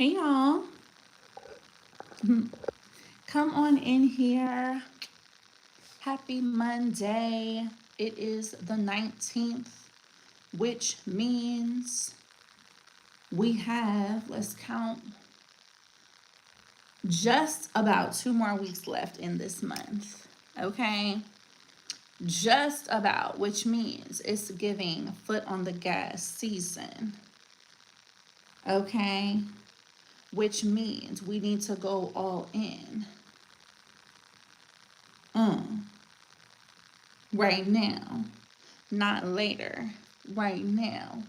Hey y'all, come on in here. Happy Monday. It is the 19th, which means we have, let's count, just about 2 more weeks left in this month. Okay, just about, which means it's giving foot on the gas season. Okay, which means we need to go all in. Mm. Right now, not later, right now,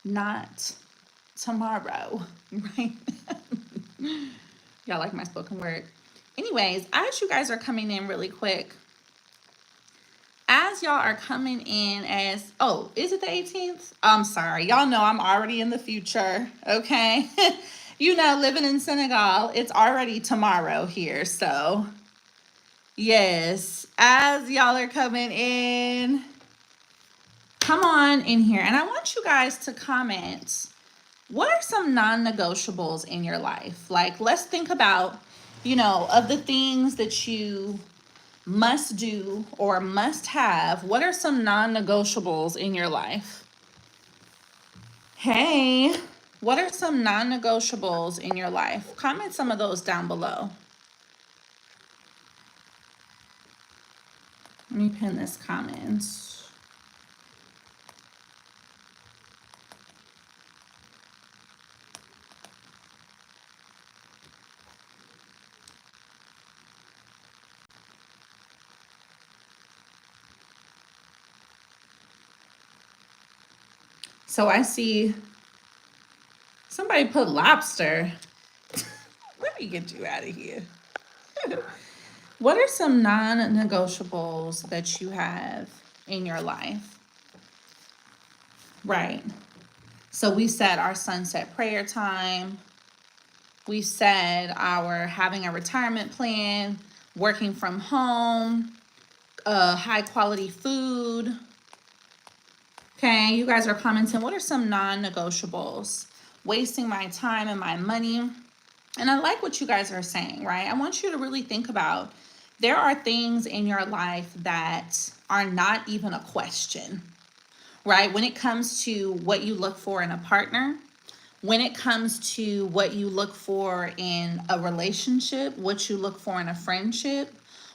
not tomorrow, right now. Y'all like my spoken word. Anyways, as you guys are coming in really quick, as y'all are coming in as, oh, is it the 18th? I'm sorry. Y'all know I'm already in the future, okay? You know, living in Senegal, it's already tomorrow here, so yes, as y'all are coming in, come on in here. And I want you guys to comment, what are some non-negotiables in your life? Like, let's think about, of the things that you must do or must have, what are some non-negotiables in your life? Hey, what are some non-negotiables in your life? Comment some of those down below. Let me pin this comment. So I see somebody put lobster. Let me get you out of here. What are some non-negotiables that you have in your life? Right. So we said our sunset prayer time. We said our having a retirement plan, working from home, high quality food. Okay, you guys are commenting, what are some non-negotiables? Wasting my time and my money. And I like what you guys are saying, right? I want you to really think about, there are things in your life that are not even a question, right? When it comes to what you look for in a partner, when it comes to what you look for in a relationship, what you look for in a friendship,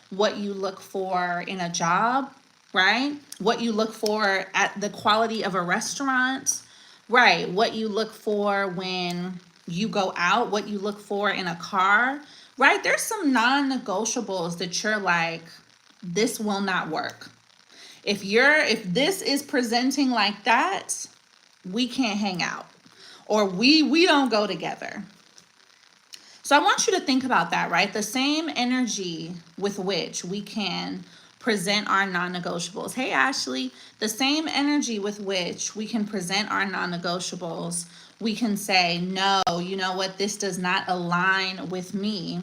what you look for in a job, right? What you look for at the quality of a restaurant, right? What you look for when you go out, what you look for in a car, right? There's some non-negotiables that you're like, this will not work. If this is presenting like that, we can't hang out, or we don't go together. So I want you to think about that, right? The same energy with which we can present our non-negotiables. Hey, Ashley, the same energy with which we can present our non-negotiables, we can say, no, you know what? This does not align with me.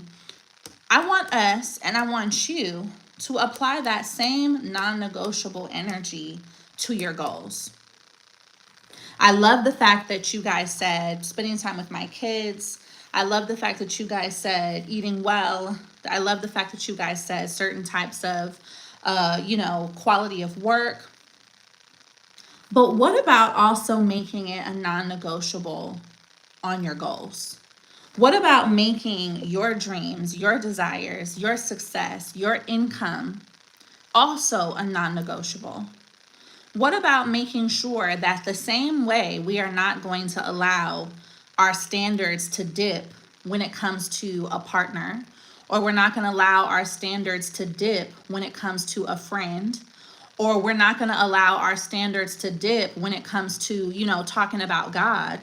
I want us and I want you to apply that same non-negotiable energy to your goals. I love the fact that you guys said spending time with my kids. I love the fact that you guys said eating well. I love the fact that you guys said certain types of, quality of work. But what about also making it a non-negotiable on your goals? What about making your dreams, your desires, your success, your income also a non-negotiable? What about making sure that the same way we are not going to allow our standards to dip when it comes to a partner, or we're not going to allow our standards to dip when it comes to a friend, or we're not going to allow our standards to dip when it comes to, talking about God?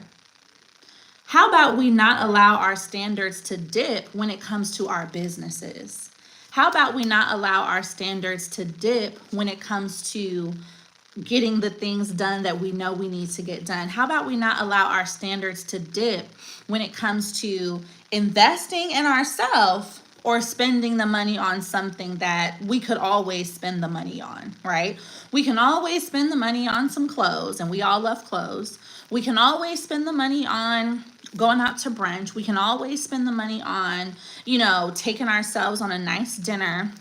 How about we not allow our standards to dip when it comes to our businesses? How about we not allow our standards to dip when it comes to getting the things done that we know we need to get done? How about we not allow our standards to dip when it comes to investing in ourselves or spending the money on something that we could always spend the money on, right? We can always spend the money on some clothes, and we all love clothes. We can always spend the money on going out to brunch. We can always spend the money on, taking ourselves on a nice dinner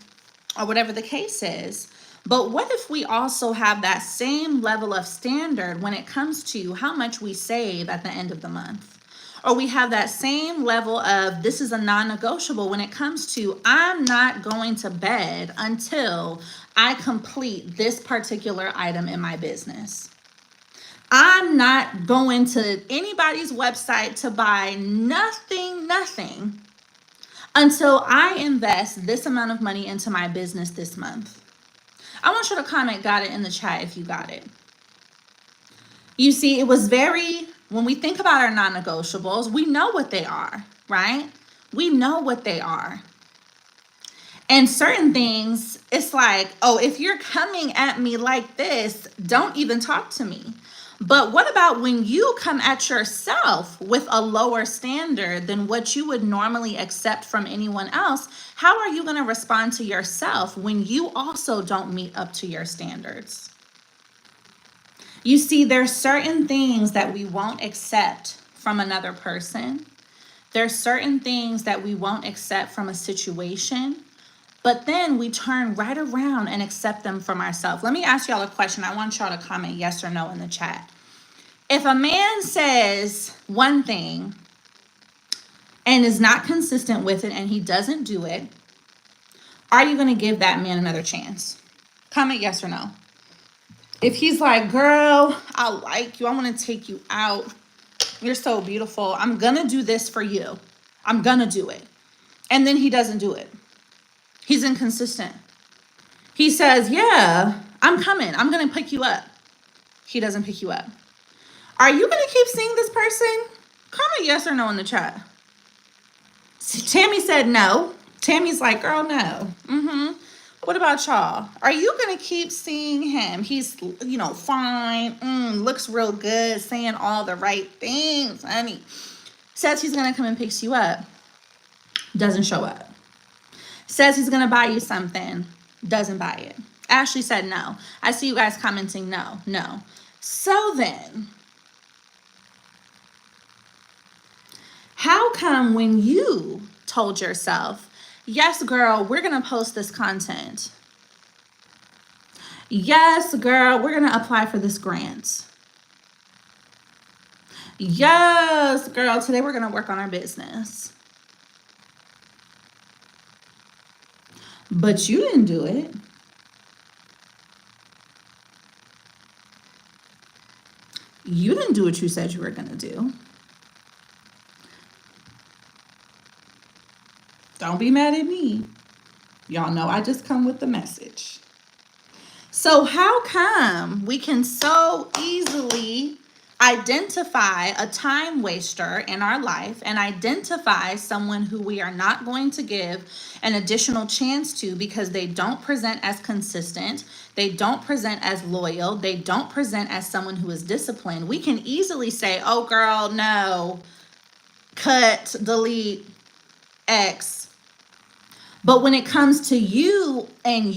or whatever the case is. But what if we also have that same level of standard when it comes to how much we save at the end of the month? Or we have that same level of this is a non-negotiable when it comes to I'm not going to bed until I complete this particular item in my business. I'm not going to anybody's website to buy nothing until I invest this amount of money into my business this month. I want you to comment got it in the chat if you got it. You see, it was when we think about our non-negotiables, we know what they are, right? We know what they are. And certain things, it's like, oh, if you're coming at me like this, don't even talk to me. But what about when you come at yourself with a lower standard than what you would normally accept from anyone else? How are you going to respond to yourself when you also don't meet up to your standards? You see, there's certain things that we won't accept from another person. There's certain things that we won't accept from a situation, but then we turn right around and accept them from ourselves. Let me ask y'all a question. I want y'all to comment yes or no in the chat. If a man says one thing and is not consistent with it and he doesn't do it, are you going to give that man another chance? Comment yes or no. If he's like, girl, I like you. I want to take you out. You're so beautiful. I'm going to do this for you. I'm going to do it. And then he doesn't do it. He's inconsistent. He says, yeah, I'm coming. I'm going to pick you up. He doesn't pick you up. Are you going to keep seeing this person? Comment yes or no in the chat. Tammy said no. Tammy's like, girl, no. What about y'all? Are you going to keep seeing him? He's, fine, looks real good, saying all the right things, honey. Says he's going to come and picks you up. Doesn't show up. Says he's going to buy you something. Doesn't buy it. Ashley said no. I see you guys commenting no. So then, how come when you told yourself, yes, girl, we're going to post this content. Yes, girl, we're going to apply for this grant. Yes, girl, today we're going to work on our business. But you didn't do it. You didn't do what you said you were going to do. Don't be mad at me. Y'all know I just come with the message. So how come we can so easily identify a time waster in our life and identify someone who we are not going to give an additional chance to because they don't present as consistent, they don't present as loyal, they don't present as someone who is disciplined? We can easily say, oh girl, no, cut, delete, X. But when it comes to you, and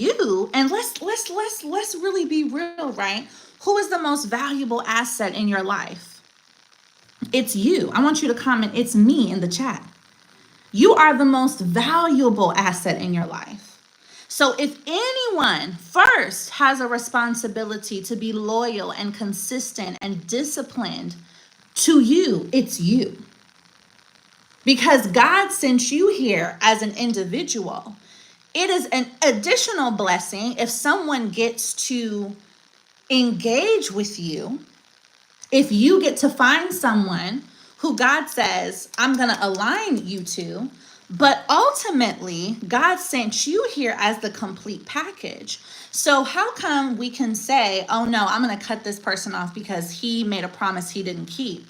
let's really be real, right? Who is the most valuable asset in your life? It's you. I want you to comment, it's me in the chat. You are the most valuable asset in your life. So if anyone first has a responsibility to be loyal and consistent and disciplined to you, it's you. Because God sent you here as an individual. It is an additional blessing if someone gets to engage with you, if you get to find someone who God says, I'm going to align you to, but ultimately God sent you here as the complete package. So how come we can say, oh no, I'm going to cut this person off because he made a promise he didn't keep?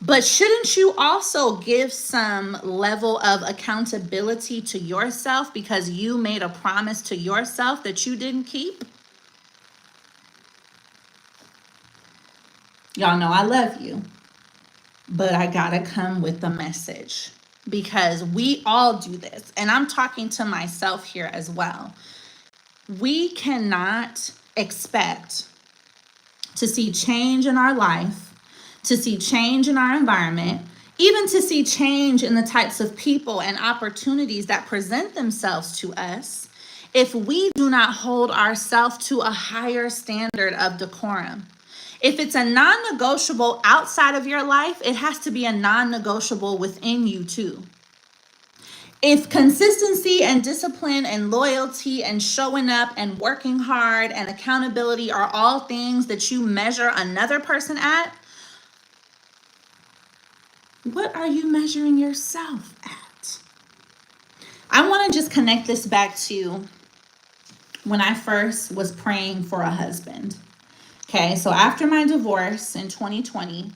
But shouldn't you also give some level of accountability to yourself because you made a promise to yourself that you didn't keep? Y'all know I love you, but I gotta come with the message because we all do this. And I'm talking to myself here as well. We cannot expect to see change in our life, to see change in our environment, even to see change in the types of people and opportunities that present themselves to us, if we do not hold ourselves to a higher standard of decorum. If it's a non-negotiable outside of your life, it has to be a non-negotiable within you too. If consistency and discipline and loyalty and showing up and working hard and accountability are all things that you measure another person at, what are you measuring yourself at? I want to just connect this back to when I first was praying for a husband. Okay, so after my divorce in 2020,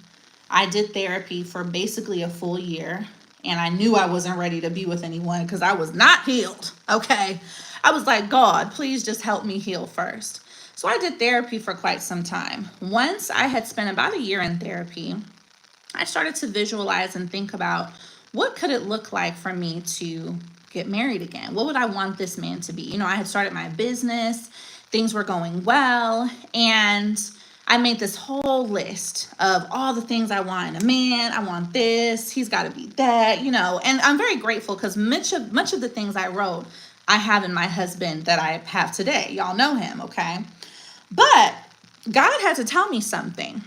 I did therapy for basically a full year. And I knew I wasn't ready to be with anyone because I was not healed. Okay, I was like, God, please just help me heal first. So I did therapy for quite some time. Once I had spent about a year in therapy, I started to visualize and think about what could it look like for me to get married again? What would I want this man to be? You know, I had started my business, things were going well, and I made this whole list of all the things I want in a man. I want this, he's got to be that, you know, and I'm very grateful because much of the things I wrote, I have in my husband that I have today. Y'all know him, okay? But God had to tell me something.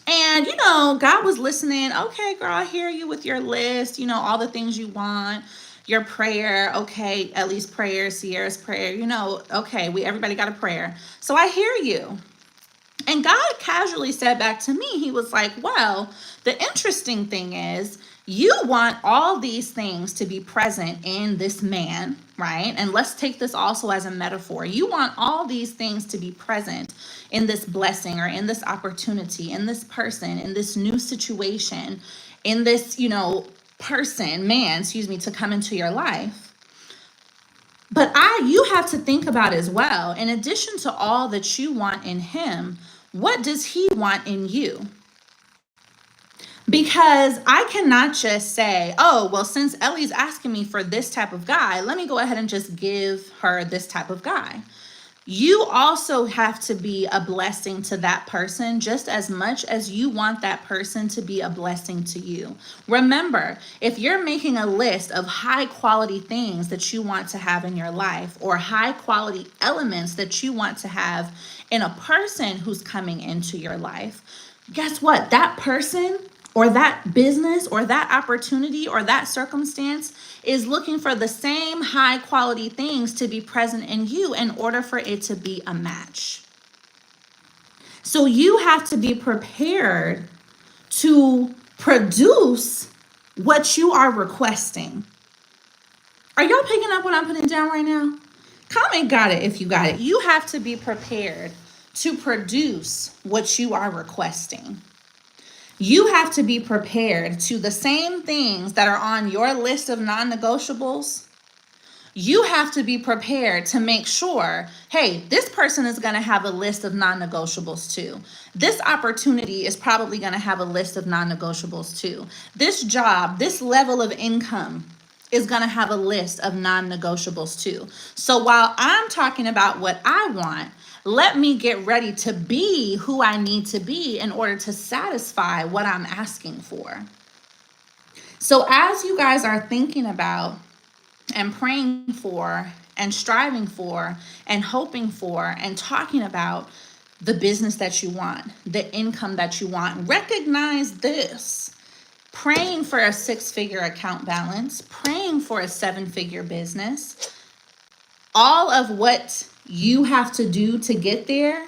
And, you know, God was listening. Okay, girl, I hear you with your list, you know, all the things you want, your prayer. Okay, Ellie's prayer, Sierra's prayer, you know, okay, everybody got a prayer. So I hear you. And God casually said back to me, he was like, well, the interesting thing is you want all these things to be present in this man, right? And let's take this also as a metaphor. You want all these things to be present in this blessing or in this opportunity, in this person, in this new situation, in this, you know, man, to come into your life. But you have to think about as well, in addition to all that you want in him, what does he want in you? Because I cannot just say, oh, well, since Ellie's asking me for this type of guy, let me go ahead and just give her this type of guy. You also have to be a blessing to that person just as much as you want that person to be a blessing to you. Remember, if you're making a list of high quality things that you want to have in your life or high quality elements that you want to have in a person who's coming into your life, guess what? That person or that business or that opportunity or that circumstance is looking for the same high quality things to be present in you in order for it to be a match. So you have to be prepared to produce what you are requesting. Are y'all picking up what I'm putting down right now? Comment got it if you got it. You have to be prepared to produce what you are requesting. You have to be prepared to the same things that are on your list of non-negotiables. You have to be prepared to make sure, hey, this person is going to have a list of non-negotiables too. This opportunity is probably going to have a list of non-negotiables too. This job, this level of income is going to have a list of non-negotiables too. So while I'm talking about what I want, let me get ready to be who I need to be in order to satisfy what I'm asking for. So as you guys are thinking about and praying for and striving for and hoping for and talking about the business that you want, the income that you want, recognize this. Praying for a 6-figure account balance, praying for a 7-figure business, all of what you have to do to get there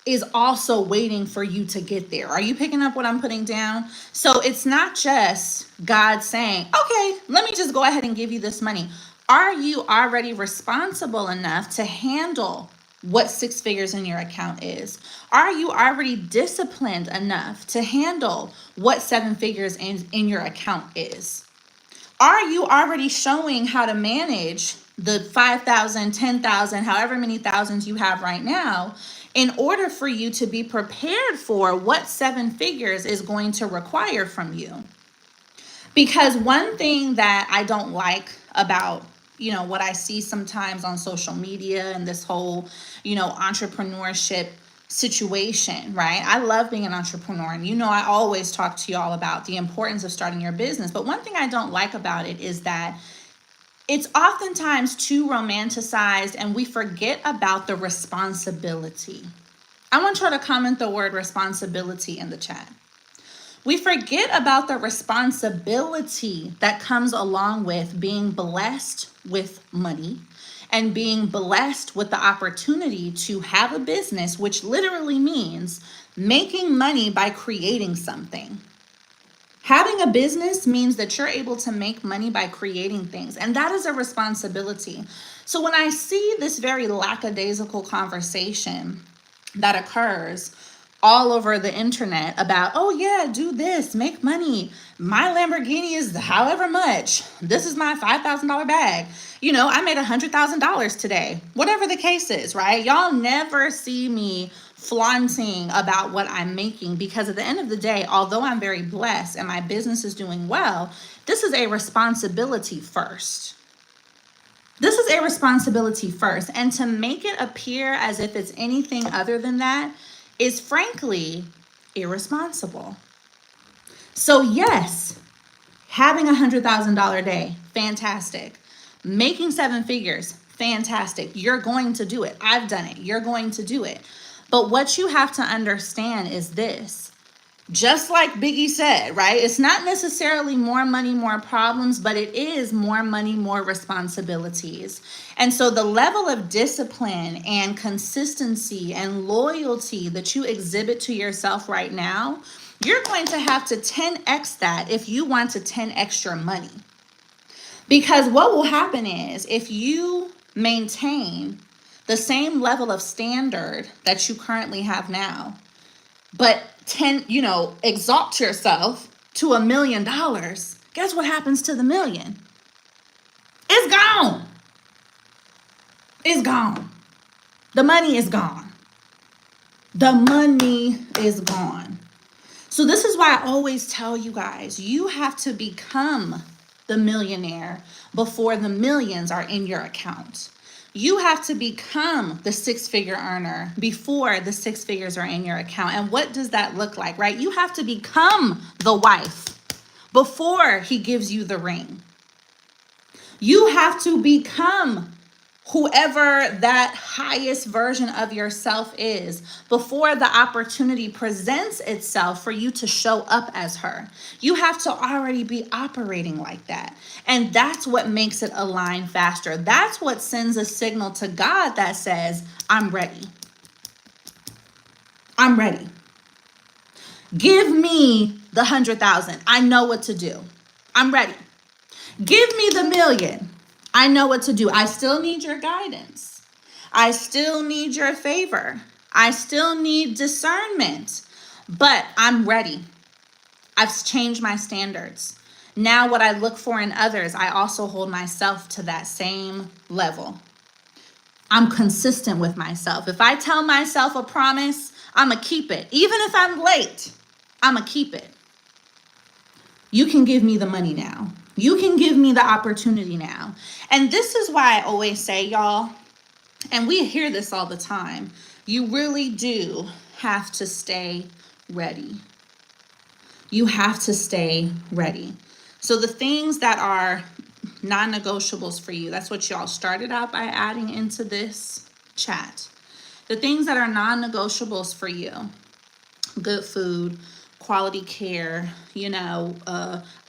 is also waiting for you to get there. Are you picking up what I'm putting down? So it's not just God saying, okay, let me just go ahead and give you this money. Are you already responsible enough to handle what 6 figures in your account is? Are you already disciplined enough to handle what 7 figures in your account is? Are you already showing how to manage the 5,000, 10,000, however many thousands you have right now in order for you to be prepared for what 7 figures is going to require from you? Because one thing that I don't like about, you know, what I see sometimes on social media and this whole, you know, entrepreneurship situation, right? I love being an entrepreneur, and you know I always talk to y'all about the importance of starting your business. But one thing I don't like about it is that it's oftentimes too romanticized and we forget about the responsibility. I want y'all to comment the word responsibility in the chat. We forget about the responsibility that comes along with being blessed with money and being blessed with the opportunity to have a business, which literally means making money by creating something. Having a business means that you're able to make money by creating things, and that is a responsibility. So when I see this very lackadaisical conversation that occurs all over the internet about, oh yeah, do this, make money. My Lamborghini is however much. This is my $5,000 bag. You know, I made $100,000 today. Whatever the case is, right? Y'all never see me flaunting about what I'm making, because at the end of the day, although I'm very blessed and my business is doing well, this is a responsibility first. This is a responsibility first. And to make it appear as if it's anything other than that is frankly irresponsible. So yes, having $100,000 day, fantastic. Making 7 figures, fantastic. You're going to do it. I've done it. You're going to do it. But what you have to understand is this. Just like Biggie said, right? It's not necessarily more money, more problems, but it is more money, more responsibilities. And so the level of discipline and consistency and loyalty that you exhibit to yourself right now, you're going to have to 10x that if you want to 10x your money. Because what will happen is if you maintain the same level of standard that you currently have now, but exalt yourself to $1 million, guess what happens to the million? It's gone. It's gone. The money is gone. The money is gone. So this is why I always tell you guys, you have to become the millionaire before the millions are in your account. You have to become the 6-figure earner before the 6 figures are in your account. And what does that look like, right? You have to become the wife before he gives you the ring. You have to become whoever that highest version of yourself is before the opportunity presents itself for you to show up as her. You have to already be operating like that. And that's what makes it align faster. That's what sends a signal to God that says, I'm ready. I'm ready. Give me the 100,000. I know what to do. I'm ready. Give me the 1 million. I know what to do. I still need your guidance. I still need your favor. I still need discernment, but I'm ready. I've changed my standards. Now what I look for in others, I also hold myself to that same level. I'm consistent with myself. If I tell myself a promise, I'm going to keep it. Even if I'm late, I'm going to keep it. You can give me the money now. You can give me the opportunity now. And this is why I always say, y'all, and we hear this all the time, you really do have to stay ready. You have to stay ready. So the things that are non-negotiables for you, that's what y'all started out by adding into this chat. The things that are non-negotiables for you, good food, quality care,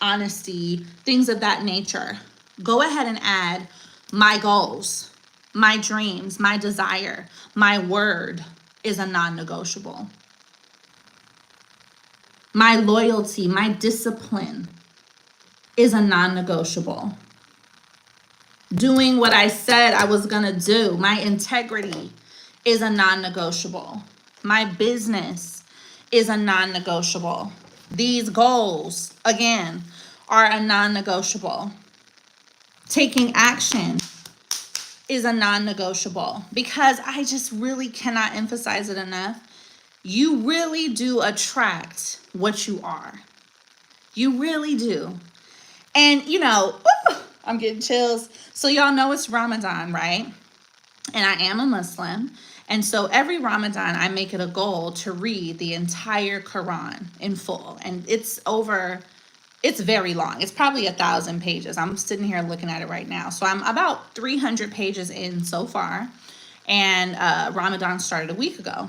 honesty, things of that nature. Go ahead and add my goals, my dreams, my desire, my word is a non-negotiable. My loyalty, my discipline is a non-negotiable. Doing what I said I was going to do, my integrity is a non-negotiable. My business is a non-negotiable. These goals, again, are a non-negotiable. Taking action is a non-negotiable, because I just really cannot emphasize it enough. You really do attract what you are. You really do. And, I'm getting chills. So y'all know it's Ramadan, right? And I am a Muslim. And so every Ramadan, I make it a goal to read the entire Quran in full. And it's very long. It's probably 1,000 pages. I'm sitting here looking at it right now. So I'm about 300 pages in so far. And Ramadan started a week ago.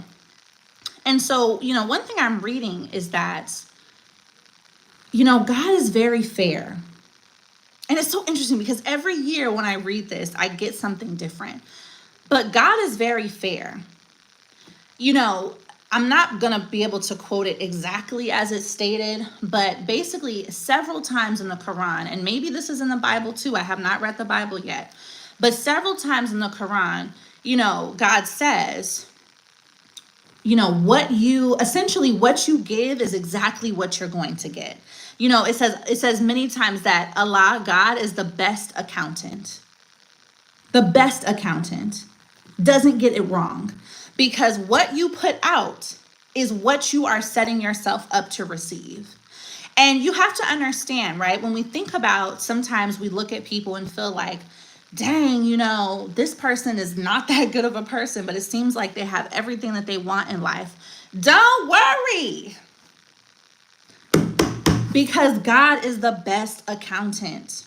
And so, one thing I'm reading is that, God is very fair. And it's so interesting because every year when I read this, I get something different. But God is very fair. I'm not going to be able to quote it exactly as it's stated, but basically several times in the Quran, and maybe this is in the Bible too, I have not read the Bible yet, but several times in the Quran, God says, what you give is exactly what you're going to get. It says many times that Allah, God, is the best accountant. The best accountant doesn't get it wrong, because what you put out is what you are setting yourself up to receive. And you have to understand, right? When we think about, sometimes we look at people and feel like, dang, this person is not that good of a person, but it seems like they have everything that they want in life. Don't worry, because God is the best accountant.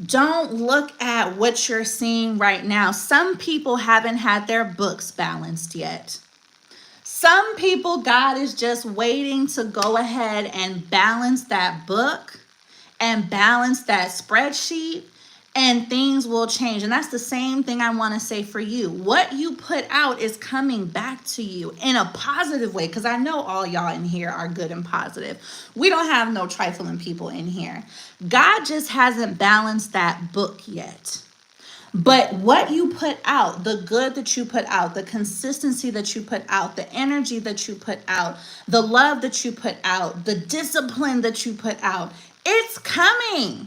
Don't look at what you're seeing right now. Some people haven't had their books balanced yet. Some people, God is just waiting to go ahead and balance that book and balance that spreadsheet, and things will change. And that's the same thing I want to say for you. What you put out is coming back to you in a positive way, because I know all y'all in here are good and positive. We don't have no trifling people in here. God just hasn't balanced that book yet. But what you put out, the good that you put out, the consistency that you put out, the energy that you put out, the love that you put out, the discipline that you put out, it's coming.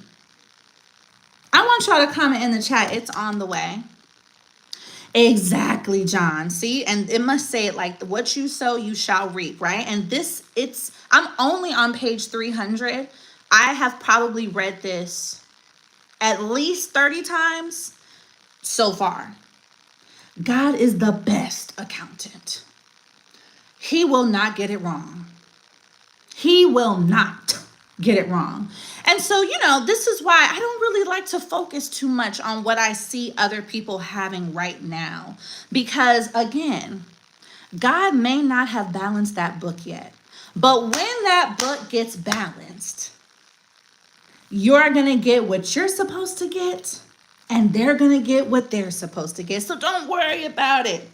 I want y'all to comment in the chat, it's on the way. Exactly, John. See, and it must say it like, what you sow, you shall reap, right? And I'm only on page 300. I have probably read this at least 30 times so far. God is the best accountant. He will not get it wrong. He will not get it wrong. And so, this is why I don't really like to focus too much on what I see other people having right now. Because again, God may not have balanced that book yet. But when that book gets balanced, you're going to get what you're supposed to get, and they're going to get what they're supposed to get. So don't worry about it.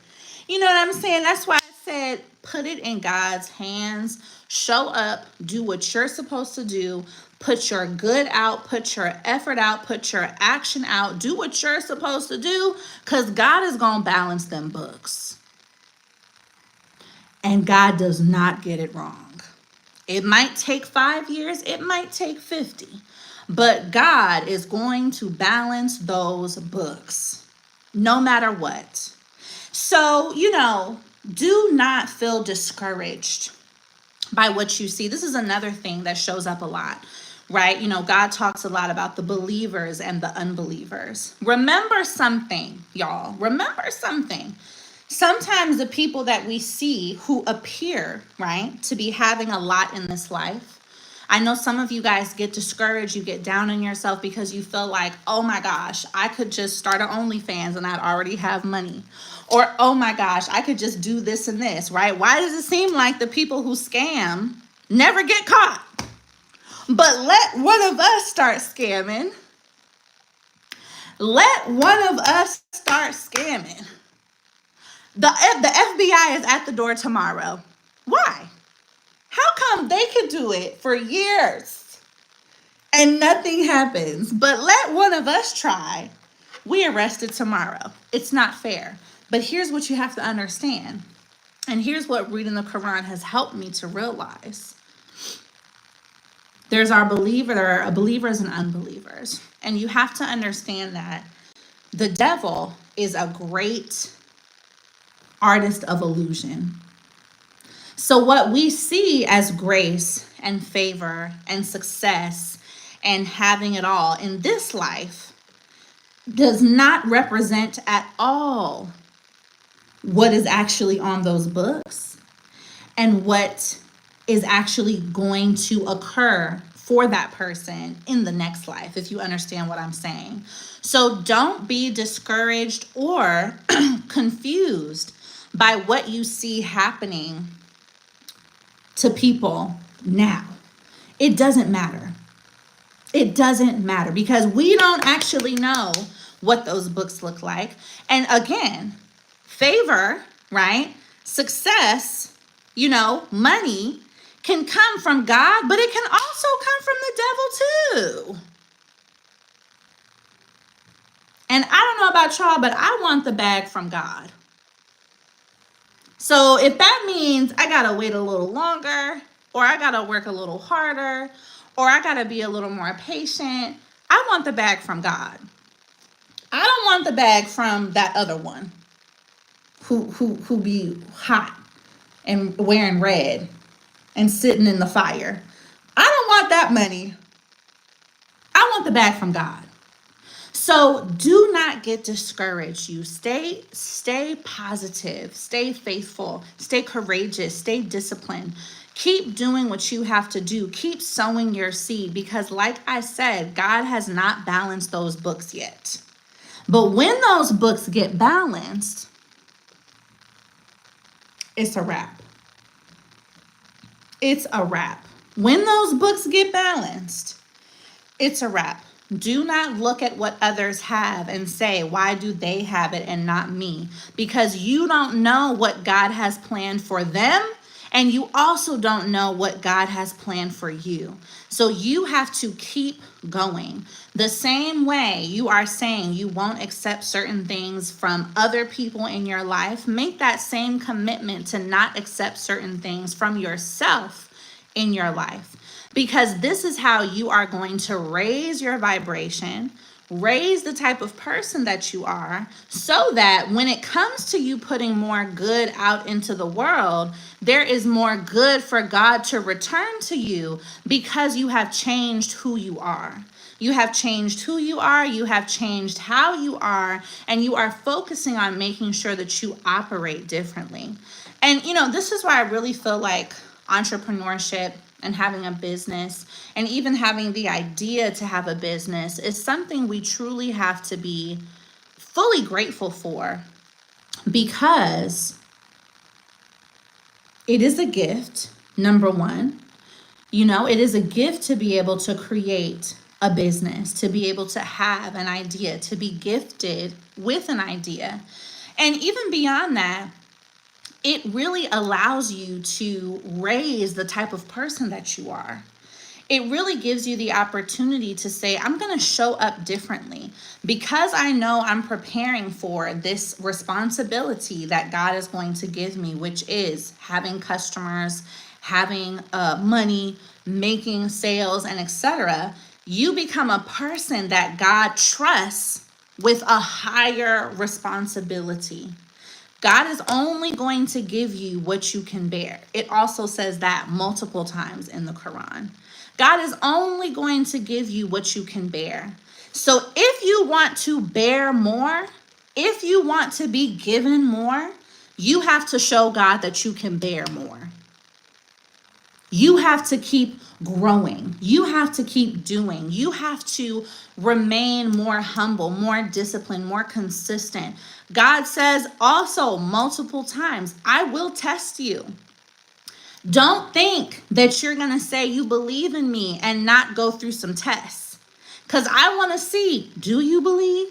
You know what I'm saying? That's why I said, put it in God's hands. Show up, do what you're supposed to do. Put your good out, put your effort out, put your action out. Do what you're supposed to do, because God is going to balance them books. And God does not get it wrong. It might take 5 years, it might take 50. But God is going to balance those books, no matter what. So, do not feel discouraged by what you see. This is another thing that shows up a lot, right? God talks a lot about the believers and the unbelievers. Remember something, y'all. Remember something. Sometimes the people that we see who appear, right, to be having a lot in this life, I know some of you guys get discouraged, you get down on yourself because you feel like, oh my gosh, I could just start an OnlyFans and I'd already have money. Or, oh my gosh, I could just do this and this, right? Why does it seem like the people who scam never get caught? But let one of us start scamming. Let one of us start scamming. The FBI is at the door tomorrow. Why? How come they could do it for years and nothing happens? But let one of us try. We arrested tomorrow. It's not fair. But here's what you have to understand. And here's what reading the Quran has helped me to realize. There are believers and unbelievers. And you have to understand that the devil is a great artist of illusion. So what we see as grace and favor and success and having it all in this life does not represent at all what is actually on those books and what is actually going to occur for that person in the next life, if you understand what I'm saying. So don't be discouraged or confused by what you see happening to people now. It doesn't matter. It doesn't matter because we don't actually know what those books look like. And again, favor, right? Success, money can come from God, but it can also come from the devil too. And I don't know about y'all, but I want the bag from God. So if that means I got to wait a little longer, or I got to work a little harder, or I got to be a little more patient, I want the bag from God. I don't want the bag from that other one who be hot and wearing red and sitting in the fire. I don't want that money. I want the bag from God. So do not get discouraged. You stay positive, stay faithful, stay courageous, stay disciplined. Keep doing what you have to do. Keep sowing your seed because like I said, God has not balanced those books yet. But when those books get balanced, it's a wrap. It's a wrap. When those books get balanced, it's a wrap. Do not look at what others have and say, why do they have it and not me? Because you don't know what God has planned for them, and you also don't know what God has planned for you. So you have to keep going. The same way you are saying you won't accept certain things from other people in your life, make that same commitment to not accept certain things from yourself in your life. Because this is how you are going to raise your vibration, raise the type of person that you are, so that when it comes to you putting more good out into the world, there is more good for God to return to you because you have changed who you are. You have changed who you are, you have changed how you are, and you are focusing on making sure that you operate differently. And this is why I really feel like entrepreneurship and having a business and even having the idea to have a business is something we truly have to be fully grateful for, because it is a gift, number one. It is a gift to be able to create a business, to be able to have an idea, to be gifted with an idea. And even beyond that, it really allows you to raise the type of person that you are. It really gives you the opportunity to say, I'm going to show up differently because I know I'm preparing for this responsibility that God is going to give me, which is having customers, having money, making sales, and etc. You become a person that God trusts with a higher responsibility. God is only going to give you what you can bear. It also says that multiple times in the Quran. God is only going to give you what you can bear. So if you want to bear more, if you want to be given more, you have to show God that you can bear more. You have to keep growing. You have to keep doing. You have to remain more humble, more disciplined, more consistent. God says also multiple times, I will test you. Don't think that you're going to say you believe in me and not go through some tests. Because I want to see, do you believe?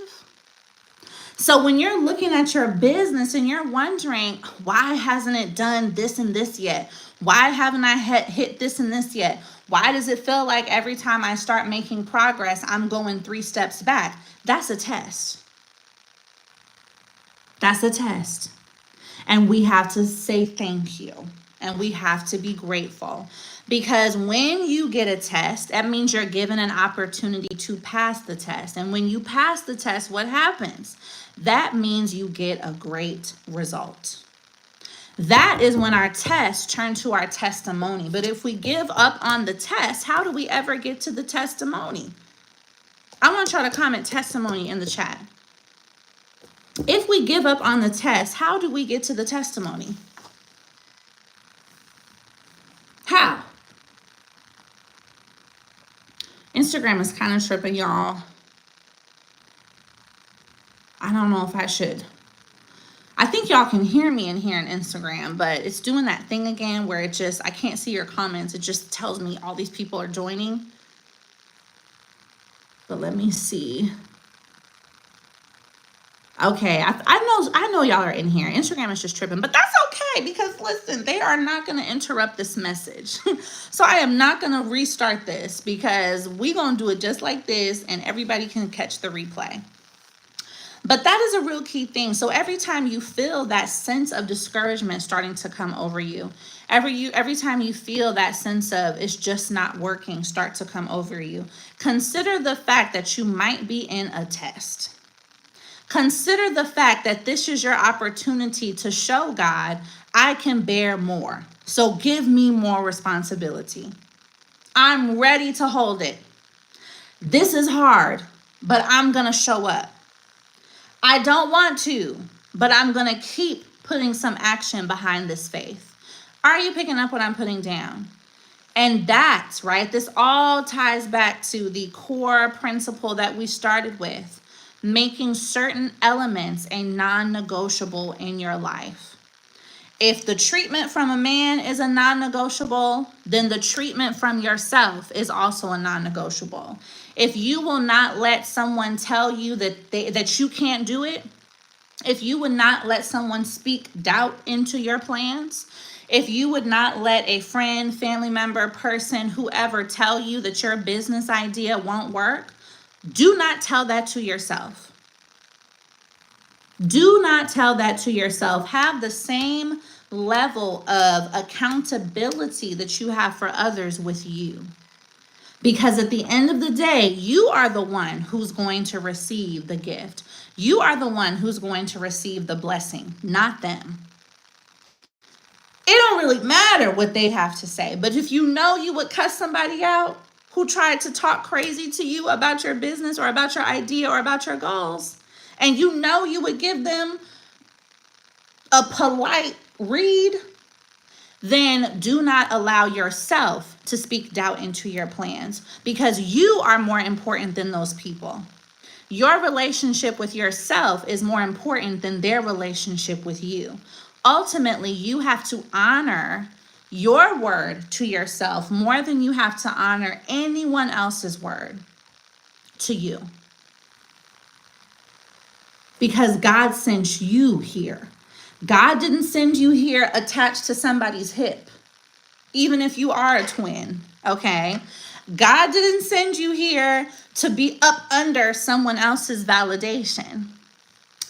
So when you're looking at your business and you're wondering, why hasn't it done this and this yet? Why haven't I hit this and this yet? Why does it feel like every time I start making progress, I'm going 3 steps back? That's a test. That's a test. And we have to say thank you. And we have to be grateful. Because when you get a test, that means you're given an opportunity to pass the test. And when you pass the test, what happens? That means you get a great result. That is when our tests turn to our testimony. But if we give up on the test, how do we ever get to the testimony? I want y'all to comment testimony in the chat. If we give up on the test, how do we get to the testimony? How? Instagram is kind of tripping, y'all. I don't know if I should. I think y'all can hear me in here on Instagram, but it's doing that thing again where it just, I can't see your comments. It just tells me all these people are joining. But let me see. Okay, I know y'all are in here. Instagram is just tripping, but that's okay because listen, they are not going to interrupt this message. So I am not going to restart this because we're going to do it just like this and everybody can catch the replay. But that is a real key thing. So every time you feel that sense of discouragement starting to come over you, every time you feel that sense of it's just not working start to come over you, consider the fact that you might be in a test. Consider the fact that this is your opportunity to show God, I can bear more. So give me more responsibility. I'm ready to hold it. This is hard, but I'm going to show up. I don't want to, but I'm going to keep putting some action behind this faith. Are you picking up what I'm putting down? And that's right. This all ties back to the core principle that we started with, making certain elements a non-negotiable in your life. If the treatment from a man is a non-negotiable, then the treatment from yourself is also a non-negotiable. If you will not let someone tell you that you can't do it, if you would not let someone speak doubt into your plans, if you would not let a friend, family member, person, whoever tell you that your business idea won't work, do not tell that to yourself. Do not tell that to yourself. Have the same level of accountability that you have for others with you. Because at the end of the day, you are the one who's going to receive the gift. You are the one who's going to receive the blessing, not them. It don't really matter what they have to say. But if you know you would cuss somebody out who tried to talk crazy to you about your business or about your idea or about your goals, and you know you would give them a polite read, then do not allow yourself to speak doubt into your plans because you are more important than those people. Your relationship with yourself is more important than their relationship with you. Ultimately, you have to honor your word to yourself more than you have to honor anyone else's word to you. Because God sent you here. God didn't send you here attached to somebody's hip, even if you are a twin, okay? God didn't send you here to be up under someone else's validation.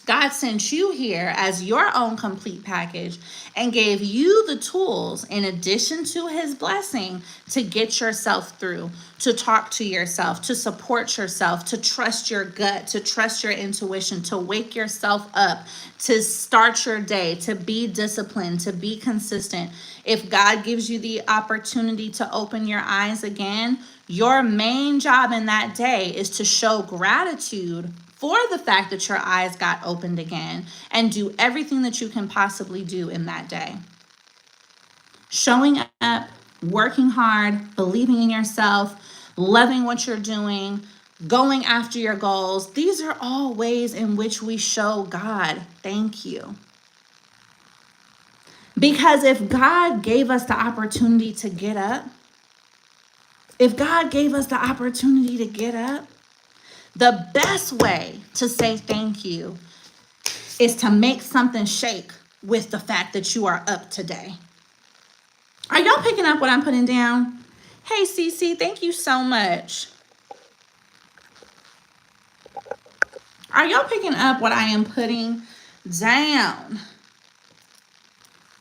God sent you here as your own complete package and gave you the tools in addition to his blessing to get yourself through, to talk to yourself, to support yourself, to trust your gut, to trust your intuition, to wake yourself up, to start your day, to be disciplined, to be consistent. If God gives you the opportunity to open your eyes again, your main job in that day is to show gratitude for the fact that your eyes got opened again and do everything that you can possibly do in that day. Showing up, working hard, believing in yourself, loving what you're doing, going after your goals. These are all ways in which we show God, thank you. Because if God gave us the opportunity to get up, the best way to say thank you is to make something shake with the fact that you are up today. Are y'all picking up what I'm putting down? Hey, Cece, thank you so much. Are y'all picking up what I am putting down?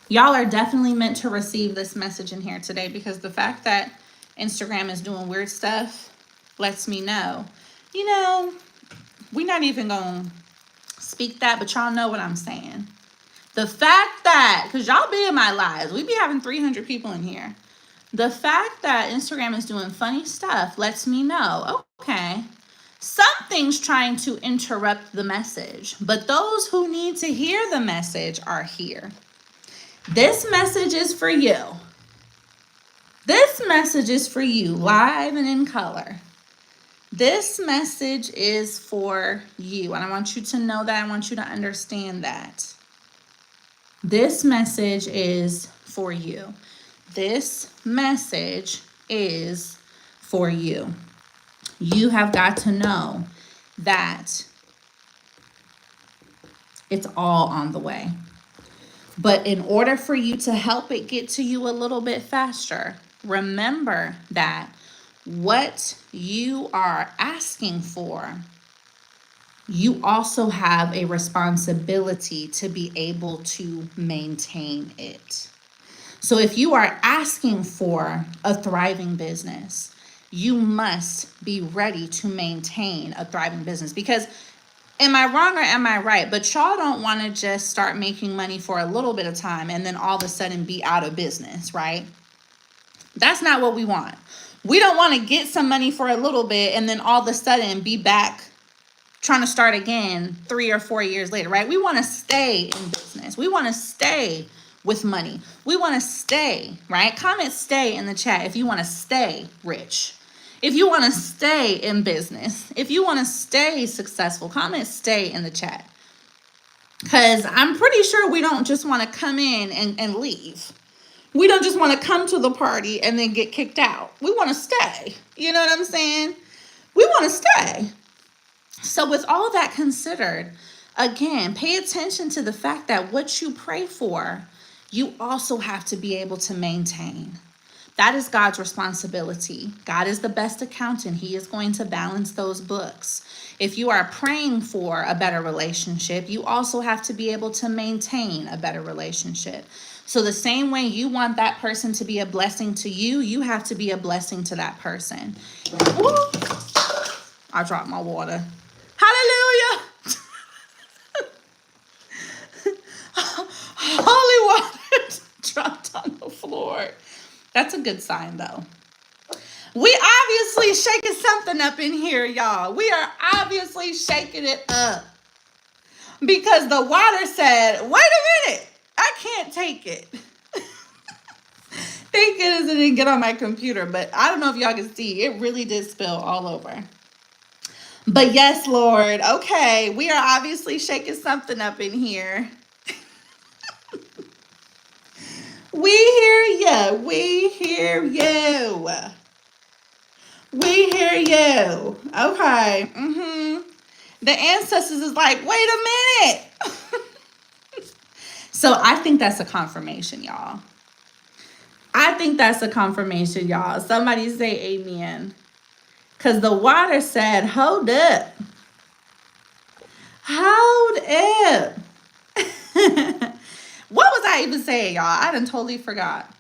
Y'all are definitely meant to receive this message in here today because the fact that Instagram is doing weird stuff lets me know, you know, we're not even going to speak that, but y'all know what I'm saying. The fact that, because y'all be in my lives, we be having 300 people in here. The fact that Instagram is doing funny stuff lets me know, okay, some something's trying to interrupt the message, but those who need to hear the message are here. This message is for you. This message is for you, live and in color. This message is for you, and I want you to know that. I want you to understand that. This message is for you. This message is for you. You have got to know that it's all on the way. But in order for you to help it get to you a little bit faster, remember that what you are asking for, you also have a responsibility to be able to maintain it. So if you are asking for a thriving business, you must be ready to maintain a thriving business. Because am I wrong or am I right? But y'all don't want to just start making money for a little bit of time and then all of a sudden be out of business, right? That's not what we want. We don't want to get some money for a little bit and then all of a sudden be back trying to start again 3 or 4 years later, right? We want to stay in business. We want to stay with money. We want to stay, right? Comment stay in the chat if you want to stay rich. If you want to stay in business. If you want to stay successful, comment stay in the chat. Because I'm pretty sure we don't just want to come in and leave. We don't just want to come to the party and then get kicked out. We want to stay. You know what I'm saying? We want to stay. So with all that considered, again, pay attention to the fact that what you pray for, you also have to be able to maintain. That is God's responsibility. God is the best accountant. He is going to balance those books. If you are praying for a better relationship, you also have to be able to maintain a better relationship. So the same way you want that person to be a blessing to you, you have to be a blessing to that person. Ooh, I dropped my water. Hallelujah. Holy water dropped on the floor. That's a good sign, though. We obviously shaking something up in here, y'all. We are obviously shaking it up. Because the water said, wait a minute, I can't take it. Thank goodness it didn't get on my computer, but I don't know if y'all can see. It really did spill all over. But yes, Lord. Okay, we are obviously shaking something up in here. We hear you. We hear you. We hear you. Okay. The ancestors is like, wait a minute. So I think that's a confirmation, y'all. I think that's a confirmation, y'all. Somebody say amen. Because the water said, hold up. Hold up. What was I even saying, y'all? I done totally forgot.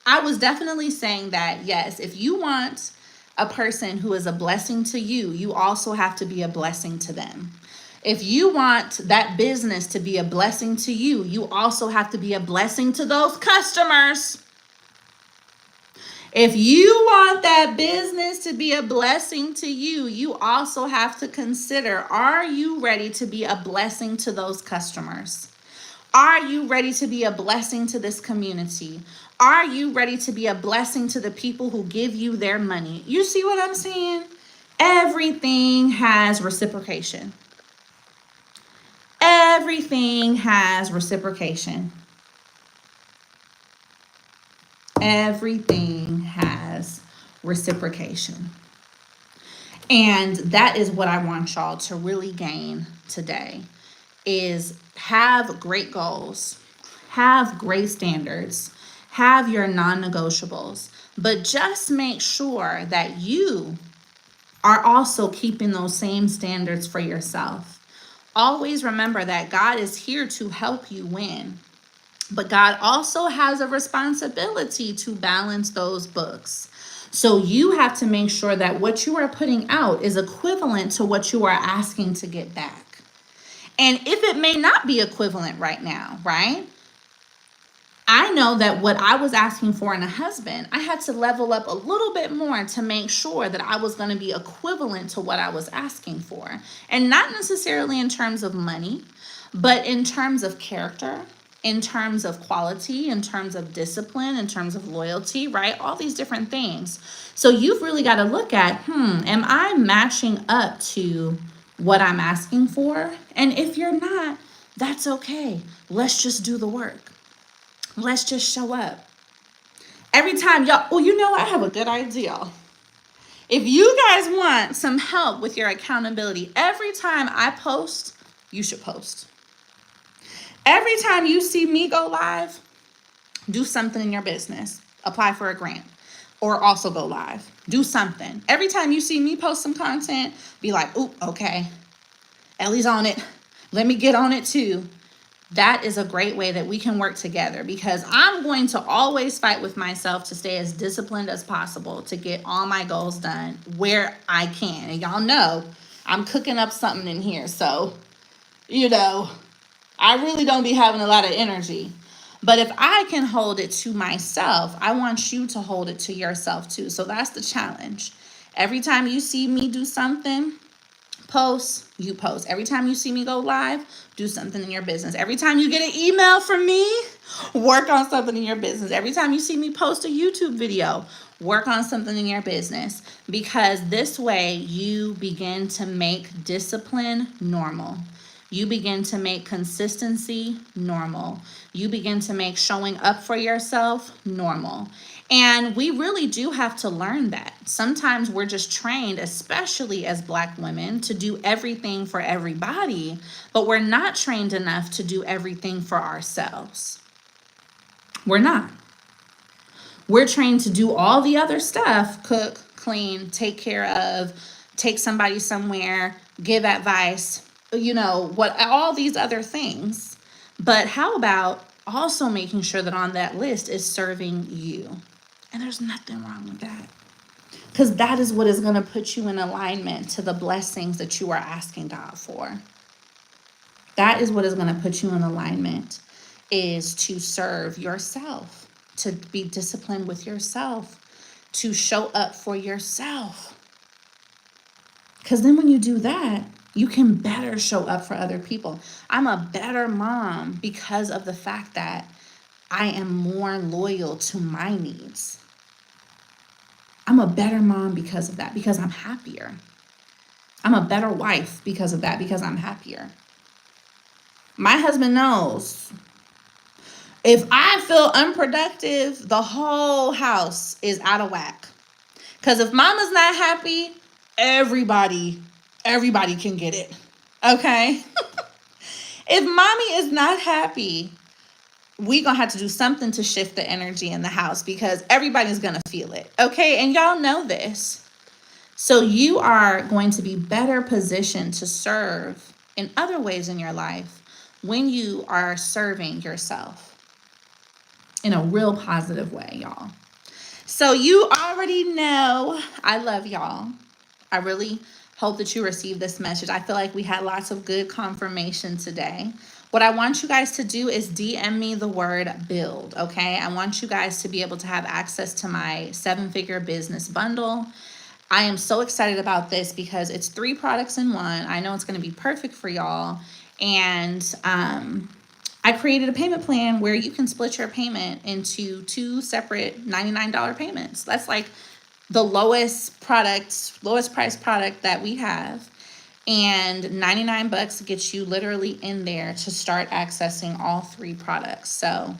I was definitely saying that, yes, if you want a person who is a blessing to you, you also have to be a blessing to them. If you want that business to be a blessing to you, you also have to be a blessing to those customers. If you want that business to be a blessing to you, you also have to consider, are you ready to be a blessing to those customers? Are you ready to be a blessing to this community? Are you ready to be a blessing to the people who give you their money? You see what I'm saying? Everything has reciprocation. Everything has reciprocation. Everything has reciprocation. And that is what I want y'all to really gain today, is have great goals, have great standards, have your non-negotiables, but just make sure that you are also keeping those same standards for yourself. Always remember that God is here to help you win, but God also has a responsibility to balance those books. So you have to make sure that what you are putting out is equivalent to what you are asking to get back. And if it may not be equivalent right now, right? I know that what I was asking for in a husband, I had to level up a little bit more to make sure that I was going to be equivalent to what I was asking for. And not necessarily in terms of money, but in terms of character, in terms of quality, in terms of discipline, in terms of loyalty, right? All these different things. So you've really got to look at, am I matching up to what I'm asking for? And if you're not, that's okay. Let's just do the work. Let's just show up. Every time y'all, well, you know, I have a good idea. If you guys want some help with your accountability, every time I post, you should post. Every time you see me go live, do something in your business. Apply for a grant or also go live. Do something. Every time you see me post some content, be like, "Ooh, okay, Ellie's on it. Let me get on it too." That is a great way that we can work together, because I'm going to always fight with myself to stay as disciplined as possible to get all my goals done where I can. And y'all know I'm cooking up something in here. So, you know, I really don't be having a lot of energy. But if I can hold it to myself, I want you to hold it to yourself too. So that's the challenge. Every time you see me do something, post, you post. Every time you see me go live, do something in your business. Every time you get an email from me, work on something in your business. Every time you see me post a YouTube video, work on something in your business, because this way you begin to make discipline normal. You begin to make consistency normal. You begin to make showing up for yourself normal. And we really do have to learn that. Sometimes we're just trained, especially as Black women, to do everything for everybody, but we're not trained enough to do everything for ourselves. We're not. We're trained to do all the other stuff: cook, clean, take care of, take somebody somewhere, give advice, you know, what, all these other things. But how about also making sure that on that list is serving you? And there's nothing wrong with that, because that is what is going to put you in alignment to the blessings that you are asking God for. That is what is going to put you in alignment, is to serve yourself, to be disciplined with yourself, to show up for yourself. Because then when you do that, you can better show up for other people. I'm a better mom because of the fact that I am more loyal to my needs. I'm a better mom because of that, because I'm happier. I'm a better wife because of that, because I'm happier. My husband knows if I feel unproductive, the whole house is out of whack. Because if mama's not happy, everybody can get it. Okay? If mommy is not happy, we gonna have to do something to shift the energy in the house, because everybody's gonna feel it. Okay? And y'all know this. So you are going to be better positioned to serve in other ways in your life when you are serving yourself in a real positive way, y'all. So you already know I love y'all. I really hope that you received this message. I feel like we had lots of good confirmation today. What I want you guys to do is DM me the word build, okay? I want you guys to be able to have access to my 7-figure business bundle. I am so excited about this because it's 3 products in one. I know it's going to be perfect for y'all. And I created a payment plan where you can split your payment into 2 separate $99 payments. That's like the lowest price product that we have. And $99 gets you literally in there to start accessing all 3 products. So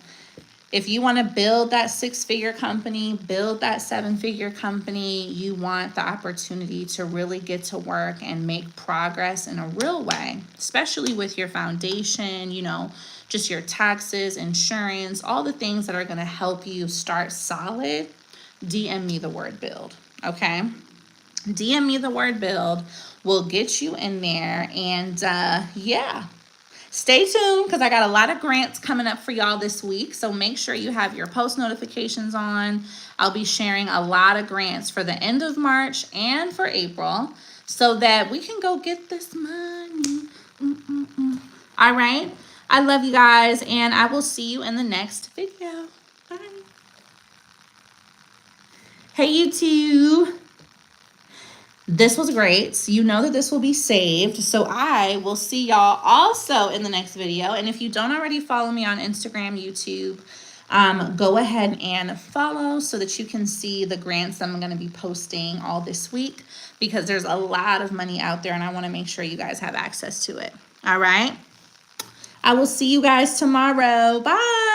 if you want to build that 6-figure company, build that 7-figure company, you want the opportunity to really get to work and make progress in a real way, especially with your foundation, you know, just your taxes, insurance, all the things that are going to help you start solid, DM me the word build, okay? DM me the word build. We'll get you in there. And yeah. Stay tuned, because I got a lot of grants coming up for y'all this week. So make sure you have your post notifications on. I'll be sharing a lot of grants for the end of March and for April, so that we can go get this money. All right. I love you guys, and I will see you in the next video. Bye. Hey, you two. This was great. You know that this will be saved. So I will see y'all also in the next video. And if you don't already follow me on Instagram, YouTube, go ahead and follow so that you can see the grants I'm going to be posting all this week, because there's a lot of money out there and I want to make sure you guys have access to it. All right. I will see you guys tomorrow. Bye.